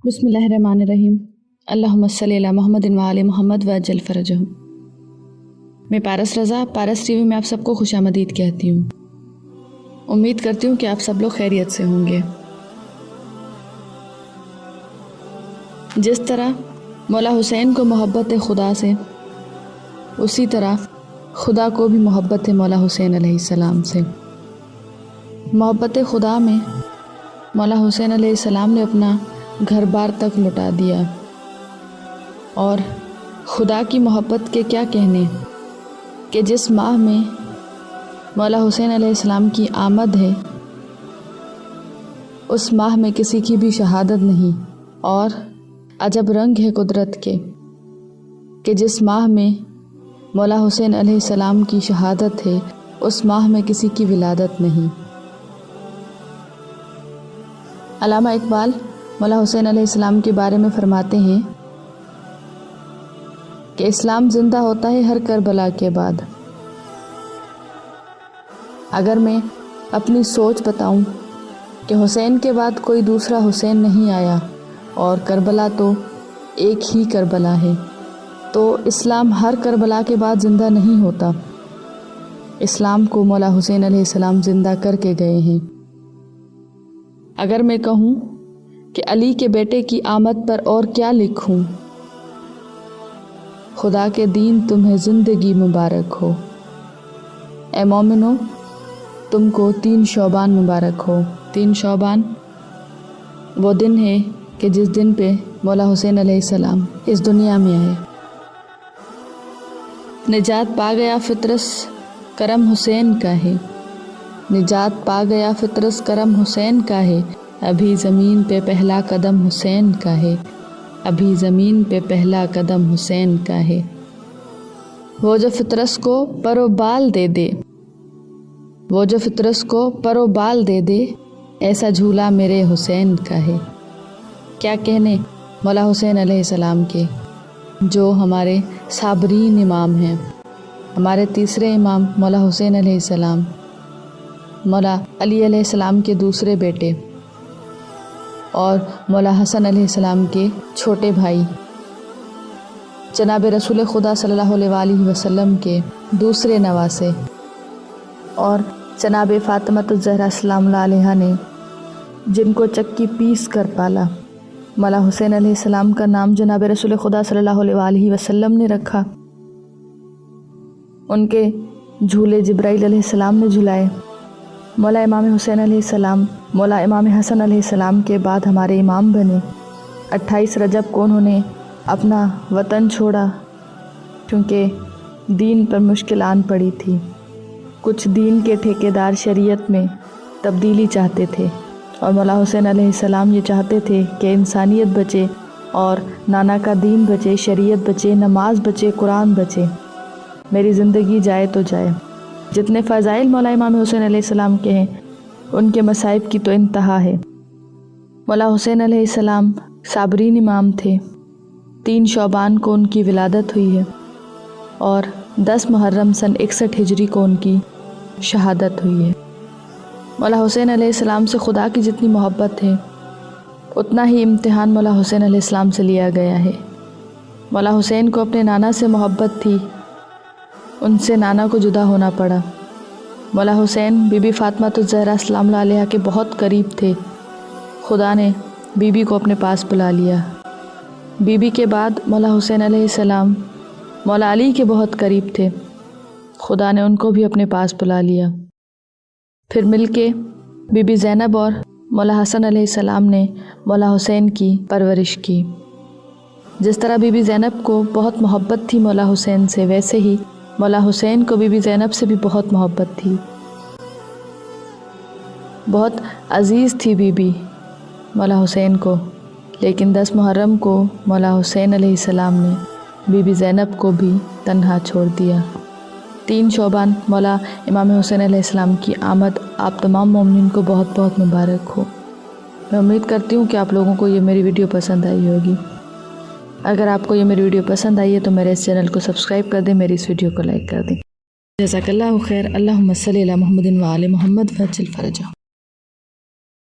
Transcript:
بسم اللہ الرحمن الرحیم۔ اللہم صلی علی محمد و آل محمد وعجل فرجہم۔ میں پارس رضا پارس ٹی وی میں آپ سب کو خوش آمدید کہتی ہوں۔ امید کرتی ہوں کہ آپ سب لوگ خیریت سے ہوں گے۔ جس طرح مولا حسین کو محبت خدا سے، اسی طرح خدا کو بھی محبت مولا حسین علیہ السلام سے۔ محبت خدا میں مولا حسین علیہ السلام نے اپنا گھر بار تک لٹا دیا، اور خدا کی محبت کے کیا کہنے کہ جس ماہ میں مولا حسین علیہ السلام کی آمد ہے اس ماہ میں کسی کی بھی شہادت نہیں، اور عجب رنگ ہے قدرت کے کہ جس ماہ میں مولا حسین علیہ السلام کی شہادت ہے اس ماہ میں کسی کی ولادت نہیں۔ علامہ اقبال مولا حسین علیہ السلام کے بارے میں فرماتے ہیں کہ اسلام زندہ ہوتا ہے ہر کربلا کے بعد۔ اگر میں اپنی سوچ بتاؤں کہ حسین کے بعد کوئی دوسرا حسین نہیں آیا اور کربلا تو ایک ہی کربلا ہے، تو اسلام ہر کربلا کے بعد زندہ نہیں ہوتا۔ اسلام کو مولا حسین علیہ السلام زندہ کر کے گئے ہیں۔ اگر میں کہوں کہ علی کے بیٹے کی آمد پر اور کیا لکھوں، خدا کے دین تمہیں زندگی مبارک ہو۔ اے مومنو، تم کو 3 شعبان مبارک ہو۔ 3 شعبان وہ دن ہے کہ جس دن پہ مولا حسین علیہ السلام اس دنیا میں آئے۔ نجات پا گیا فطرس کرم حسین کا ہے، نجات پا گیا فطرس کرم حسین کا ہے، ابھی زمین پہ پہلا قدم حسین کا ہے، ابھی زمین پہ پہلا قدم حسین کا ہے۔ وہ جو فطرس کو پر و بال دے دے، وہ جو فطرس کو پر و بال دے دے، ایسا جھولا میرے حسین کا ہے۔ کیا کہنے مولا حسین علیہ السلام کے، جو ہمارے صابرین امام ہیں، ہمارے تیسرے امام مولا حسین علیہ السلام، مولا علی علیہ السلام کے دوسرے بیٹے اور مولا حسن علیہ السلام کے چھوٹے بھائی، جناب رسول خدا صلی اللہ علیہ وآلہ وسلم کے دوسرے نواسے، اور جناب فاطمۃ الزہرا السلام اللہ علیہا نے جن کو چکی پیس کر پالا۔ مولا حسین علیہ السلام کا نام جناب رسول خدا صلی اللہ علیہ وآلہ وسلم نے رکھا۔ ان کے جھولے جبرائیل علیہ السلام نے جھلائے۔ مولا امام حسین علیہ السلام مولا امام حسن علیہ السلام کے بعد ہمارے امام بنے۔ 28 رجب کو انہوں نے اپنا وطن چھوڑا کیونکہ دین پر مشکل آن پڑی تھی۔ کچھ دین کے ٹھیکیدار شریعت میں تبدیلی چاہتے تھے، اور مولا حسین علیہ السلام یہ چاہتے تھے کہ انسانیت بچے اور نانا کا دین بچے، شریعت بچے، نماز بچے، قرآن بچے، میری زندگی جائے تو جائے۔ جتنے فضائل مولا امام حسین علیہ السلام کے ہیں ان کے مصائب کی تو انتہا ہے۔ مولا حسین علیہ السلام صابرین امام تھے۔ 3 شعبان کو ان کی ولادت ہوئی ہے، اور 10 محرم سن 61 ہجری کو ان کی شہادت ہوئی ہے۔ مولا حسین علیہ السلام سے خدا کی جتنی محبت ہے اتنا ہی امتحان مولا حسین علیہ السلام سے لیا گیا ہے۔ مولا حسین کو اپنے نانا سے محبت تھی، ان سے نانا کو جدا ہونا پڑا۔ مولا حسین بی بی فاطمۃ الزہرا السلام اللہ علیہا کے بہت قریب تھے۔ خدا نے بی بی کو اپنے پاس بلا لیا۔ بی بی کے بعد مولا حسین علیہ السلام مولا علی کے بہت قریب تھے، خدا نے ان کو بھی اپنے پاس بلا لیا۔ پھر مل کے بی بی زینب اور مولا حسن علیہ السلام نے مولا حسین کی پرورش کی۔ جس طرح بی بی زینب کو بہت محبت تھی مولا حسین سے، ویسے ہی مولا حسین کو بی بی زینب سے بھی بہت محبت تھی۔ بہت عزیز تھی بی بی مولا حسین کو، لیکن 10 محرم کو مولا حسین علیہ السلام نے بی بی زینب کو بھی تنہا چھوڑ دیا۔ 3 شعبان مولا امام حسین علیہ السلام کی آمد آپ تمام مومنین کو بہت بہت مبارک ہو۔ میں امید کرتی ہوں کہ آپ لوگوں کو یہ میری ویڈیو پسند آئی ہوگی۔ اگر آپ کو یہ میری ویڈیو پسند آئی ہے تو میرے اس چینل کو سبسکرائب کر دیں، میری اس ویڈیو کو لائک کر دیں۔ جزاک اللہ خیر۔ اللہم صلی علی محمد و آل محمد وعجل فرجہ۔